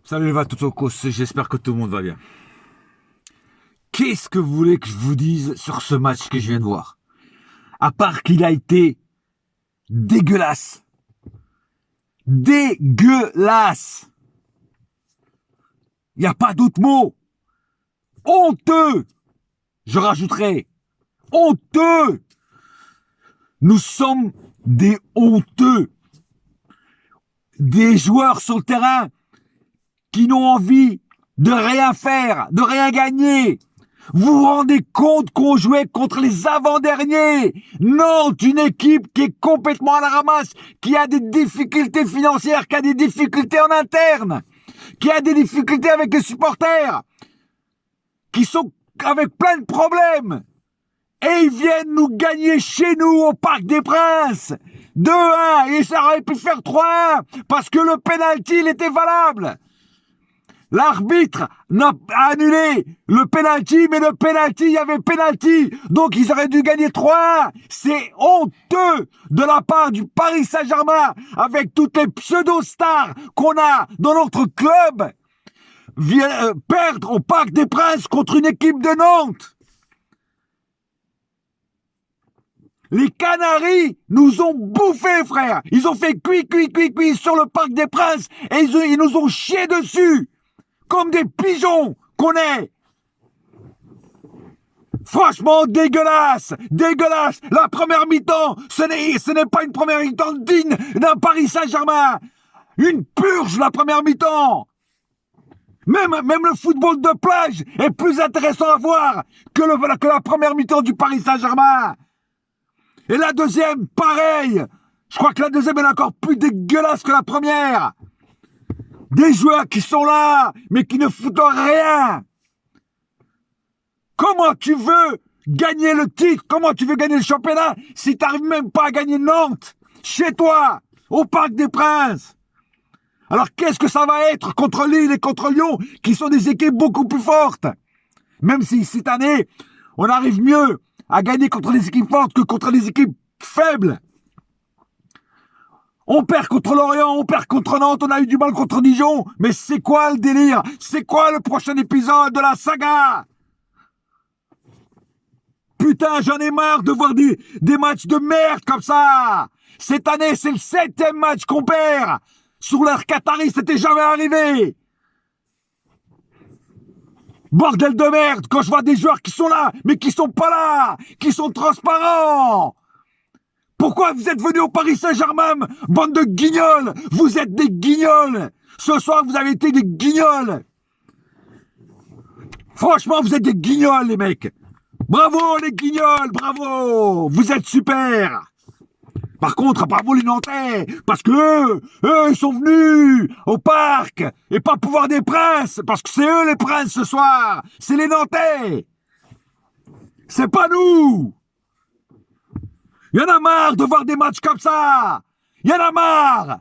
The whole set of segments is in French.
Salut les Vatotokos, j'espère que tout le monde va bien. Qu'est-ce que vous voulez que je vous dise sur ce match que je viens de voir? À part qu'il a été dégueulasse. Dégueulasse. Il n'y a pas d'autre mot. Honteux. Je rajouterai. Honteux. Nous sommes des honteux. Des joueurs sur le terrain qui n'ont envie de rien faire, de rien gagner. Vous vous rendez compte qu'on jouait contre les avant-derniers? Nantes, une équipe qui est complètement à la ramasse, qui a des difficultés financières, qui a des difficultés en interne, qui a des difficultés avec les supporters, qui sont avec plein de problèmes. Et ils viennent nous gagner chez nous au Parc des Princes. 2-1, et ça aurait pu faire 3-1, parce que le penalty, il était valable. L'arbitre n'a annulé le penalty, mais le penalty, il y avait penalty. Donc, ils auraient dû gagner 3-1. C'est honteux de la part du Paris Saint-Germain, avec toutes les pseudo-stars qu'on a dans notre club, perdre au Parc des Princes contre une équipe de Nantes. Les Canaries nous ont bouffés, frère. Ils ont fait cuit sur le Parc des Princes et ils nous ont chié dessus. Comme des pigeons qu'on est. Franchement, dégueulasse. Dégueulasse. La première mi-temps, ce n'est pas une première mi-temps digne d'un Paris Saint-Germain. Une purge, la première mi-temps. Même le football de plage est plus intéressant à voir que la première mi-temps du Paris Saint-Germain. Et la deuxième, pareil. Je crois que la deuxième est encore plus dégueulasse que la première. Des joueurs qui sont là, mais qui ne foutent rien. Comment tu veux gagner le titre? Comment tu veux gagner le championnat si tu n'arrives même pas à gagner Nantes, chez toi, au Parc des Princes? Alors qu'est-ce que ça va être contre Lille et contre Lyon, qui sont des équipes beaucoup plus fortes? Même si cette année, on arrive mieux à gagner contre les équipes fortes que contre les équipes faibles. On perd contre Lorient, on perd contre Nantes, on a eu du mal contre Dijon. Mais c'est quoi le délire? C'est quoi le prochain épisode de la saga? Putain, j'en ai marre de voir des matchs de merde comme ça. Cette année, c'est le 7e match qu'on perd. Sur l'ère Qatari, c'était jamais arrivé. Bordel de merde, quand je vois des joueurs qui sont là, mais qui sont pas là, qui sont transparents. Pourquoi vous êtes venus au Paris Saint-Germain, bande de guignols? Vous êtes des guignols. Ce soir, vous avez été des guignols. Franchement, vous êtes des guignols, les mecs. Bravo, les guignols, bravo. Vous êtes super. Par contre, bravo les Nantais, parce que eux, ils sont venus au parc, et pas pouvoir des princes, parce que c'est eux les princes ce soir. C'est les Nantais. C'est pas nous. Il y en a marre de voir des matchs comme ça. Il y en a marre.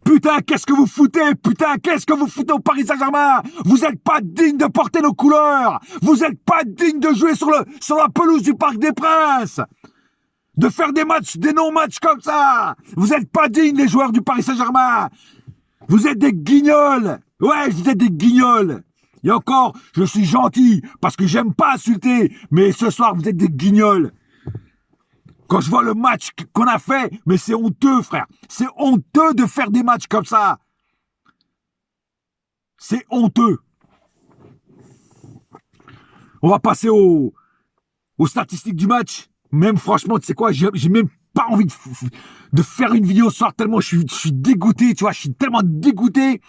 Putain, qu'est-ce que vous foutez? Putain, qu'est-ce que vous foutez au Paris Saint-Germain? Vous n'êtes pas digne de porter nos couleurs. Vous n'êtes pas digne de jouer sur la pelouse du Parc des Princes. De faire des matchs, des non-matchs comme ça. Vous n'êtes pas dignes, les joueurs du Paris Saint-Germain. Vous êtes des guignols. Ouais, vous êtes des guignols. Et encore, je suis gentil, parce que j'aime pas insulter. Mais ce soir, vous êtes des guignols. Quand je vois le match qu'on a fait, mais c'est honteux, frère. C'est honteux de faire des matchs comme ça. C'est honteux. On va passer aux statistiques du match. Même franchement, tu sais quoi, j'ai même pas envie de faire une vidéo ce soir tellement je suis dégoûté, tu vois, je suis tellement dégoûté.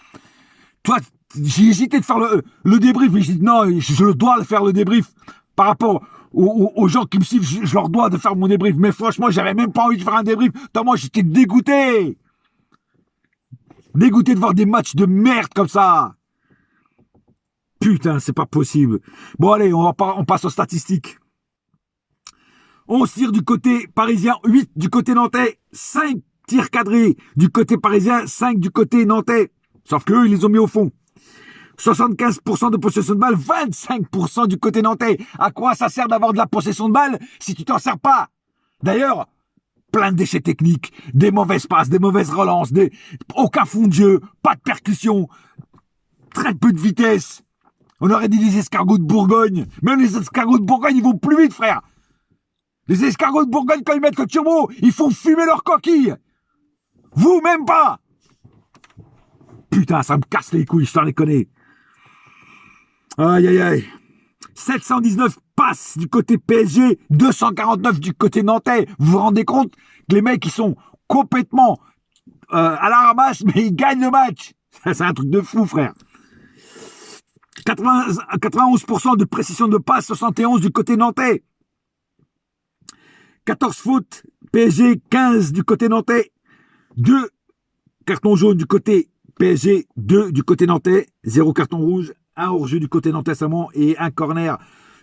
Tu vois, j'ai hésité de faire le débrief, mais j'ai dit non, je dois le faire le débrief par rapport aux gens qui me suivent, je leur dois de faire mon débrief. Mais franchement, j'avais même pas envie de faire un débrief. Tellement j'étais dégoûté. Dégoûté de voir des matchs de merde comme ça. Putain, c'est pas possible. Bon allez, on passe aux statistiques. 11 tirs du côté parisien, 8 du côté nantais, 5 tirs cadrés du côté parisien, 5 du côté nantais. Sauf qu'eux, ils les ont mis au fond. 75% de possession de balle, 25% du côté nantais. À quoi ça sert d'avoir de la possession de balle si tu t'en sers pas? D'ailleurs, plein de déchets techniques, des mauvaises passes, des mauvaises relances, aucun fond de jeu, pas de percussion, très peu de vitesse. On aurait dit les escargots de Bourgogne. Même les escargots de Bourgogne, ils vont plus vite, frère. Les escargots de Bourgogne, quand ils mettent le turbo, ils font fumer leurs coquilles. Vous, même pas. Putain, ça me casse les couilles, je t'en ai connu. Aïe, aïe, aïe. 719 passes du côté PSG, 249 du côté nantais. Vous vous rendez compte que les mecs, ils sont complètement à la ramasse, mais ils gagnent le match. C'est un truc de fou, frère. 91% de précision de passe, 71 du côté nantais. 14 fautes, PSG, 15 du côté nantais. 2 cartons jaunes du côté PSG, 2 du côté nantais. 0 carton rouge, 1 hors-jeu du côté nantais seulement et 1 corner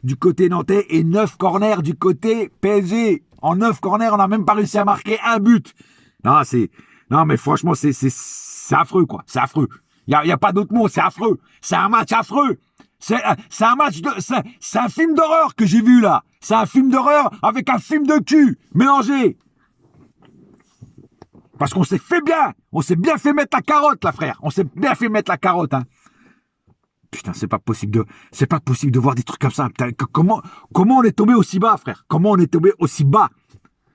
du côté nantais et 9 corners du côté PSG. En 9 corners, on n'a même pas réussi à marquer un but. Non, mais franchement, c'est affreux, quoi. C'est affreux. Il y a pas d'autre mot, c'est affreux. C'est un match affreux. C'est un match c'est un film d'horreur que j'ai vu, là. C'est un film d'horreur avec un film de cul mélangé. Parce qu'on s'est bien fait mettre la carotte, là, frère. On s'est bien fait mettre la carotte, hein. Putain, c'est pas possible de voir des trucs comme ça. Putain, comment on est tombé aussi bas, frère? Comment on est tombé aussi bas?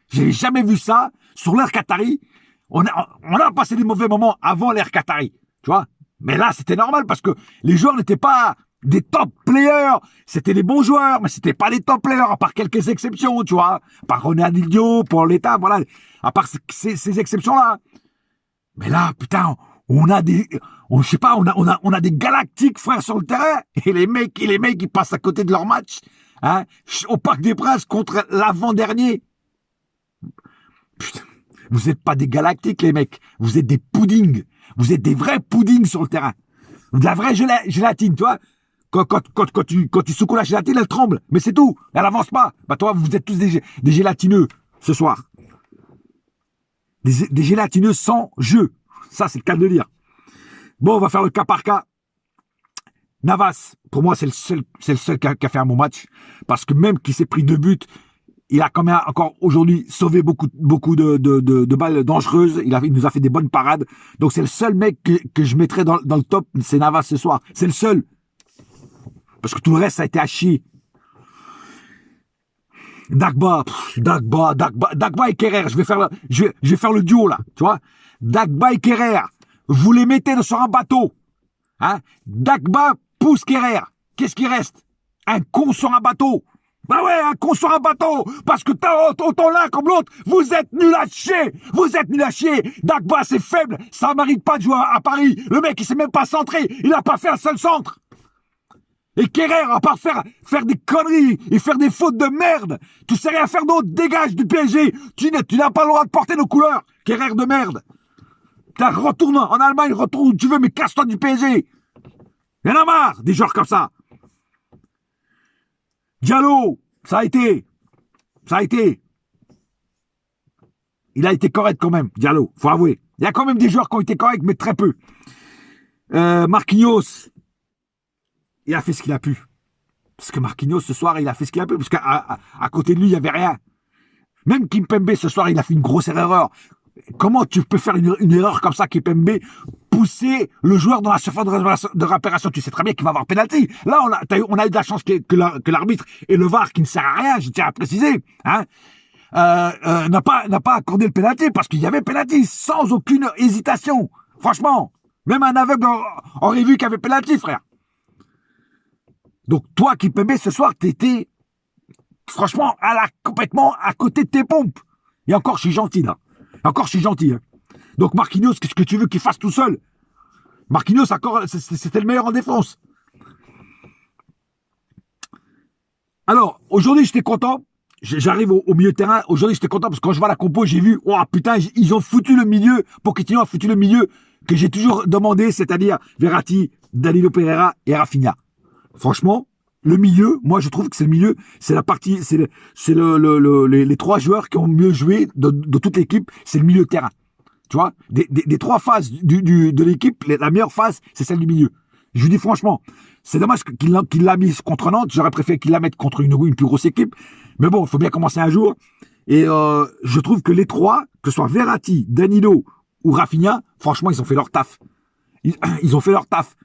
J'ai jamais vu ça sur l'ère Qatari. On a passé des mauvais moments avant l'ère Qatari, tu vois. Mais là, c'était normal parce que les joueurs n'étaient pas des top players. C'était des bons joueurs, mais c'était pas des top players, à part quelques exceptions, tu vois. À part Ronaldinho, Paul Leta, voilà. À part ces exceptions-là. Mais là, putain, on a des galactiques, frères, sur le terrain. Et les mecs, ils passent à côté de leur match, hein, au Parc des Princes contre l'avant-dernier. Putain, vous n'êtes pas des galactiques, les mecs. Vous êtes des puddings. Vous êtes des vrais puddings sur le terrain. De la vraie gélatine, tu vois. Quand tu secoues la gélatine, elle tremble. Mais c'est tout. Elle avance pas. Bah, toi, vous êtes tous des gélatineux ce soir. Des gélatineux sans jeu. Ça, c'est le cas de le dire. Bon, on va faire le cas par cas. Navas, pour moi, c'est le seul qui a fait un bon match. Parce que même qu'il s'est pris 2 buts, il a quand même encore aujourd'hui sauvé beaucoup de balles dangereuses. Il nous a fait des bonnes parades. Donc c'est le seul mec que je mettrais dans le top, c'est Navas ce soir. C'est le seul. Parce que tout le reste, ça a été à chier. Dagba et Kerrer. Je vais faire le duo là, tu vois. Dagba et Kerrer. Vous les mettez sur un bateau. Hein? Dagba pousse Kerrer. Qu'est-ce qui reste? Un con sur un bateau. Bah ouais, un con sur un bateau. Parce que autant l'un comme l'autre, vous êtes nuls à chier. Vous êtes nuls à chier. Dagba, c'est faible. Ça mérite pas de jouer à Paris. Le mec, il s'est même pas centré. Il a pas fait un seul centre. Et Kerrer, à part faire des conneries et faire des fautes de merde, tu sais rien faire d'autre, dégage du PSG. Tu n'as pas le droit de porter nos couleurs. Kerrer de merde. Retourne en Allemagne, retourne où tu veux, mais casse-toi du PSG. Il y en a marre des joueurs comme ça. Diallo, ça a été. Il a été correct quand même, Diallo, faut avouer. Il y a quand même des joueurs qui ont été corrects, mais très peu. Marquinhos, il a fait ce qu'il a pu. Parce que Marquinhos, ce soir, il a fait ce qu'il a pu. Parce qu'à côté de lui, il n'y avait rien. Même Kimpembe, ce soir, il a fait une grosse erreur. Comment tu peux faire une erreur comme ça, Kimpembe, pousser le joueur dans la surface de réparation? Tu sais très bien qu'il va avoir pénalty. Là, on a eu de la chance que l'arbitre et le VAR, qui ne sert à rien, je tiens à préciser, hein, n'a pas accordé le pénalty parce qu'il y avait pénalty sans aucune hésitation. Franchement, même un aveugle aurait vu qu'il y avait pénalty, frère. Donc toi, Kimpembe, ce soir, t'étais franchement complètement à côté de tes pompes. Et encore, je suis gentil là. Encore, je suis gentil. Hein. Donc Marquinhos, qu'est-ce que tu veux qu'il fasse tout seul? Marquinhos, c'était le meilleur en défense. Alors, aujourd'hui, j'étais content. J'arrive au milieu de terrain. Aujourd'hui, j'étais content parce que quand je vois la compo, j'ai vu, oh putain, ils ont foutu le milieu. Pochettino a foutu le milieu que j'ai toujours demandé, c'est-à-dire Verratti, Danilo Pereira et Rafinha. Franchement, le milieu, moi je trouve que c'est le milieu, c'est la partie, c'est les 3 joueurs qui ont mieux joué de toute l'équipe, c'est le milieu de terrain. Tu vois, des 3 phases de l'équipe, la meilleure phase, c'est celle du milieu. Je vous dis franchement, c'est dommage qu'il l'a mise contre Nantes, j'aurais préféré qu'il la mette contre une plus grosse équipe, mais bon, il faut bien commencer un jour. Et je trouve que les trois, que ce soit Verratti, Danilo ou Rafinha, franchement, ils ont fait leur taf. Ils ont fait leur taf.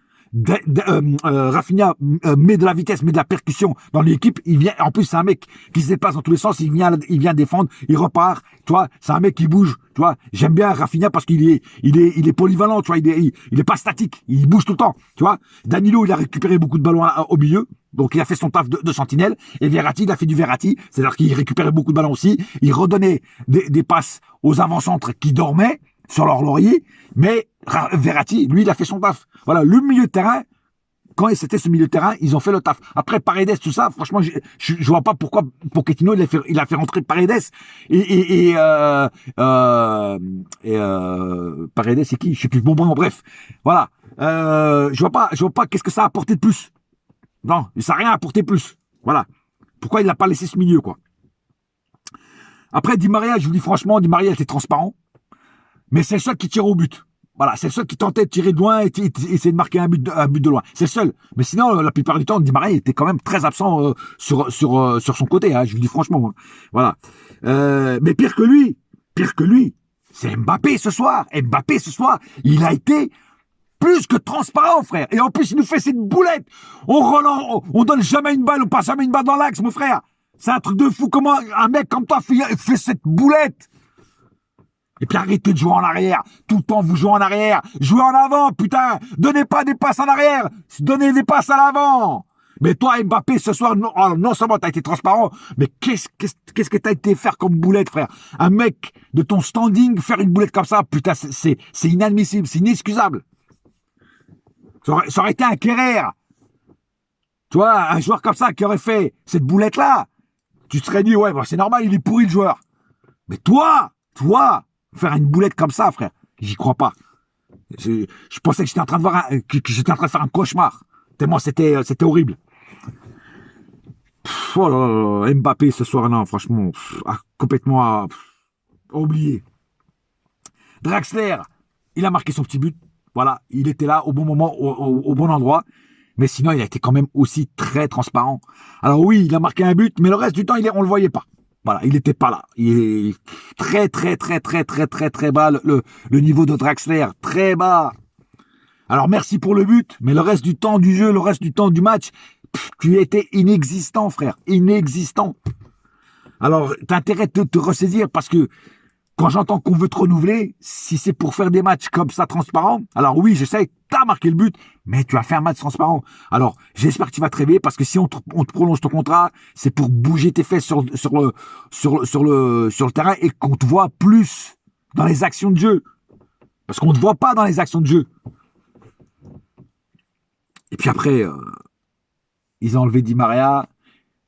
Rafinha met de la vitesse, met de la percussion dans l'équipe. Il vient, en plus, c'est un mec qui se déplace dans tous les sens. Il vient défendre, il repart. Tu vois, c'est un mec qui bouge. Tu vois, j'aime bien Rafinha parce qu'il est polyvalent. Tu vois, il est pas statique. Il bouge tout le temps. Tu vois, Danilo, il a récupéré beaucoup de ballons au milieu. Donc, il a fait son taf de sentinelle. Et Verratti, il a fait du Verratti. C'est-à-dire qu'il récupérait beaucoup de ballons aussi. Il redonnait des passes aux avant-centres qui dormaient sur leur laurier, mais Verratti, lui, il a fait son taf. Voilà, le milieu de terrain, quand c'était ce milieu de terrain, ils ont fait le taf. Après, Paredes, tout ça, franchement, je vois pas pourquoi Pochettino, il a fait rentrer Paredes. Paredes, c'est qui? Je sais plus. Bon, bref. Voilà. Je vois pas qu'est-ce que ça a apporté de plus. Non, ça n'a rien apporté de plus. Voilà. Pourquoi il n'a pas laissé ce milieu, quoi. Après, Di Maria, je vous dis franchement, Di Maria était transparent. Mais c'est le seul qui tire au but. Voilà, c'est le seul qui tentait de tirer de loin et essayer de marquer un but de loin. C'est le seul. Mais sinon, la plupart du temps, Di Maria était quand même très absent sur son côté. Hein, je vous dis franchement. Hein. Voilà. Mais pire que lui, c'est Mbappé ce soir. Mbappé ce soir, il a été plus que transparent, frère. Et en plus, il nous fait cette boulette. On donne jamais une balle, on passe jamais une balle dans l'axe, mon frère. C'est un truc de fou. Comment un mec comme toi fait cette boulette? Et puis arrêtez de jouer en arrière. Tout le temps, vous jouez en arrière. Jouez en avant, putain. Donnez pas des passes en arrière. Donnez des passes à l'avant. Mais toi, Mbappé, ce soir, non seulement t'as été transparent, mais qu'est-ce que t'as été faire comme boulette, frère? Un mec de ton standing, faire une boulette comme ça, putain, c'est inadmissible, c'est inexcusable. Ça aurait été un Kerrer. Tu vois, un joueur comme ça qui aurait fait cette boulette-là, tu te serais dit, ouais, bah, c'est normal, il est pourri le joueur. Mais toi, faire une boulette comme ça, frère, j'y crois pas. Je pensais que j'étais en train de faire un cauchemar. Tellement c'était horrible. Oh là là, Mbappé ce soir, non, franchement, complètement oublié. Draxler, il a marqué son petit but. Voilà, il était là au bon moment, au bon endroit. Mais sinon, il a été quand même aussi très transparent. Alors oui, il a marqué un but, mais le reste du temps, on le voyait pas. Voilà, il n'était pas là. Il est très bas, le niveau de Draxler, très bas. Alors merci pour le but, mais le reste du temps du jeu, le reste du temps du match, tu étais inexistant, frère, inexistant. Alors, t'as intérêt de te ressaisir parce que quand j'entends qu'on veut te renouveler, si c'est pour faire des matchs comme ça transparents, alors oui, je sais, t'as marqué le but, mais tu as fait un match transparent. Alors, j'espère que tu vas te réveiller parce que si on te prolonge ton contrat, c'est pour bouger tes fesses sur le terrain et qu'on te voit plus dans les actions de jeu. Parce qu'on ne te voit pas dans les actions de jeu. Et puis après, ils ont enlevé Di Maria.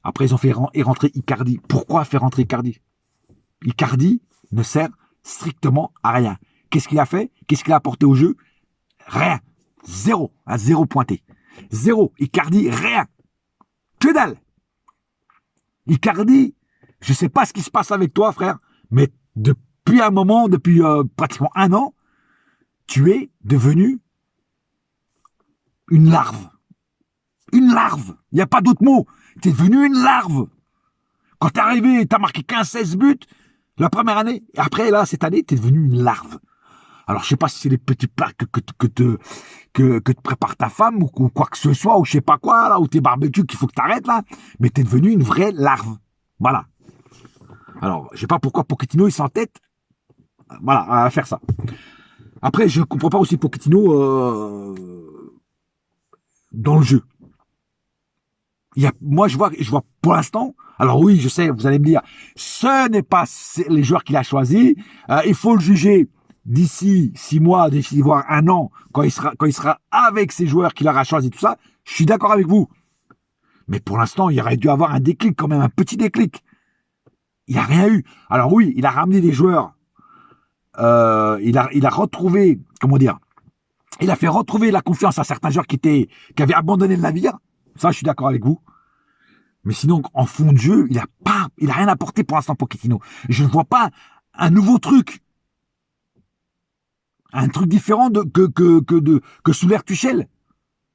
Après, ils ont fait rentrer Icardi. Pourquoi faire rentrer Icardi? Icardi ne sert strictement à rien. Qu'est-ce qu'il a fait? Qu'est-ce qu'il a apporté au jeu? Rien. Zéro. Un zéro pointé. Zéro. Icardi, rien. Que dalle. Icardi, je sais pas ce qui se passe avec toi, frère, mais depuis un moment, depuis pratiquement un an, tu es devenu une larve. Une larve. Il n'y a pas d'autre mot. Tu es devenu une larve. Quand t'es arrivé, t'as marqué 15-16 buts la première année. Et après, là, cette année, t'es devenu une larve. Alors, je sais pas si c'est les petits plats que te prépare ta femme ou quoi que ce soit, ou je sais pas quoi, là, ou tes barbecues qu'il faut que t'arrêtes, là. Mais t'es devenu une vraie larve. Voilà. Alors, je sais pas pourquoi Pochettino, il s'entête. Voilà, à faire ça. Après, je comprends pas aussi Pochettino dans le jeu. Moi, je vois pour l'instant. Alors oui, je sais, vous allez me dire, ce n'est pas les joueurs qu'il a choisis. Il faut le juger d'ici 6 mois, d'ici voire un an, quand il sera avec ces joueurs qu'il aura choisis, tout ça. Je suis d'accord avec vous. Mais pour l'instant, il aurait dû avoir un déclic quand même, un petit déclic. Il n'y a rien eu. Alors oui, il a ramené des joueurs. Il a retrouvé, comment dire, il a fait retrouver la confiance à certains joueurs qui avaient abandonné le navire. Ça, je suis d'accord avec vous. Mais sinon, en fond de jeu, il a rien apporté pour l'instant, Pochettino. Je ne vois pas un nouveau truc. Un truc différent que sous l'ère Tuchel.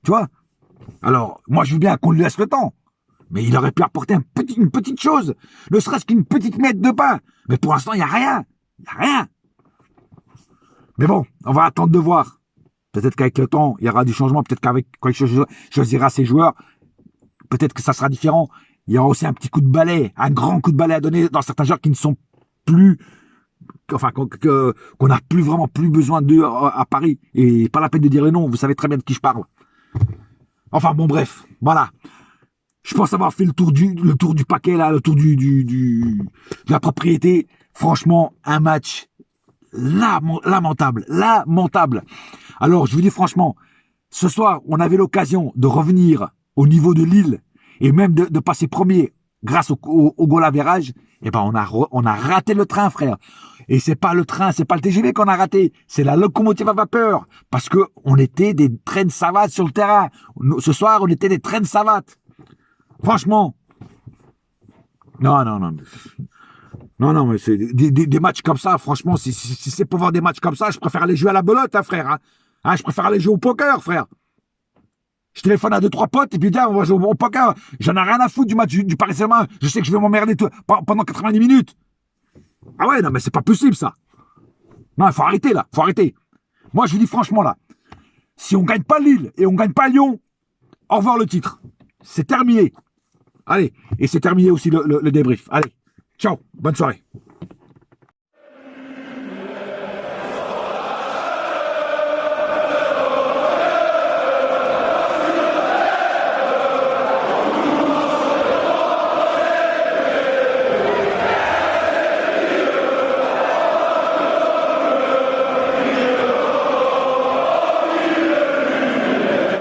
Tu vois? Alors, moi, je veux bien qu'on lui laisse le temps. Mais il aurait pu apporter une petite chose, ne serait-ce qu'une petite miette de pain. Mais pour l'instant, il n'y a rien. Il n'y a rien. Mais bon, on va attendre de voir. Peut-être qu'avec le temps, il y aura du changement. Peut-être qu'avec quand il choisira ses joueurs, peut-être que ça sera différent. Il y aura aussi un petit coup de balai, un grand coup de balai à donner dans certains joueurs qui ne sont plus, enfin, qu'on n'a plus vraiment plus besoin d'eux à Paris. Et pas la peine de dire les noms, vous savez très bien de qui je parle. Enfin, bon, bref, voilà. Je pense avoir fait le tour du paquet, là, le tour de la propriété. Franchement, un match lamentable. Alors, je vous dis franchement, ce soir, on avait l'occasion de revenir au niveau de Lille et même de passer premier grâce au goal average. Eh ben, on a raté le train, frère. Et c'est pas le train, c'est pas le TGV qu'on a raté, c'est la locomotive à vapeur. Parce que on était des traînes savates sur le terrain. Ce soir, on était des traînes savates. Franchement. Non, mais c'est des matchs comme ça, franchement, si c'est pour voir des matchs comme ça, je préfère aller jouer à la belote, hein, frère. Je préfère aller jouer au poker, frère. Je téléphone à 2-3 potes et puis tiens, on va jouer au poker. J'en ai rien à foutre du match du Paris Saint-Germain. Je sais que je vais m'emmerder pendant 90 minutes. Ah ouais, non, mais c'est pas possible, ça. Non, il faut arrêter, là. Faut arrêter. Moi, je vous dis franchement, là, si on gagne pas Lille et on gagne pas Lyon, au revoir le titre. C'est terminé. Allez, et c'est terminé aussi le débrief. Allez, ciao, bonne soirée.